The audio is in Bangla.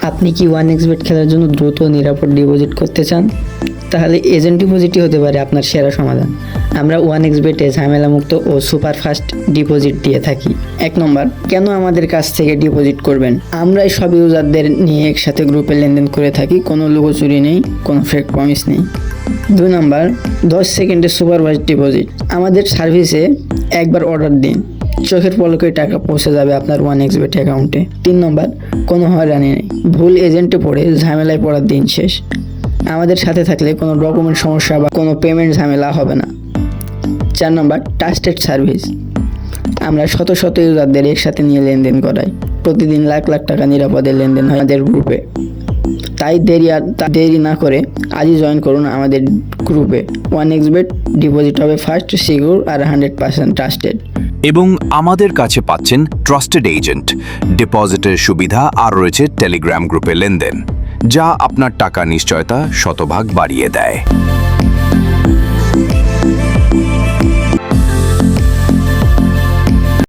আপনি কি 1xBet খেলার জন্য দ্রুত ও নিরাপদ ডিপোজিট করতে চান? তাহলে এজেন্ট ডিপোজিটই হতে পারে আপনার সেরা সমাধান। আমরা 1xBet-এ ঝামেলামুক্ত ও সুপার ফাস্ট ডিপোজিট দিয়ে থাকি। 1 নম্বর, কেন আমাদের কাছ থেকে ডিপোজিট করবেন? আমরা সব ইউজারদের নিয়ে একসাথে গ্রুপে লেনদেন করে থাকি, কোনো লুকোচুরি নেই, কোনো ফেক প্রমিস নেই। 2 নম্বর, 10 সেকেন্ডে সুপার ফাস্ট ডিপোজিট। আমাদের সার্ভিসে একবার অর্ডার দিন, চোখের পলকে টাকা পৌঁছে যাবে আপনার 1xBet অ্যাকাউন্টে। 3 নম্বর, কোনো হয়রানি নেই, ভুল এজেন্টে পড়ে ঝামেলায় পড়ার দিন শেষ। আমাদের সাথে থাকলে কোনো ডকুমেন্ট সমস্যা বা কোনো পেমেন্ট ঝামেলা হবে না। 4 নম্বর, ট্রাস্টেড সার্ভিস। আমরা শত শত ইউজারদের একসাথে নিয়ে লেনদেন করাই, প্রতিদিন লাখ লাখ টাকা নিরাপদে লেনদেন হয় আমাদের গ্রুপে। তাই দেরি না করে আজই জয়েন করুন আমাদের গ্রুপে। 1xBet ডিপোজিট হবে ফাস্ট, সিকিউর আর 100% ট্রাস্টেড। এবং আমাদের কাছে পাচ্ছেন ট্রাস্টেড এজেন্ট, ডিপোজিটের সুবিধা আর রয়েছে টেলিগ্রাম গ্রুপে লেনদেন, যা আপনার টাকা নিশ্চয়তা শতভাগ বাড়িয়ে দেয়।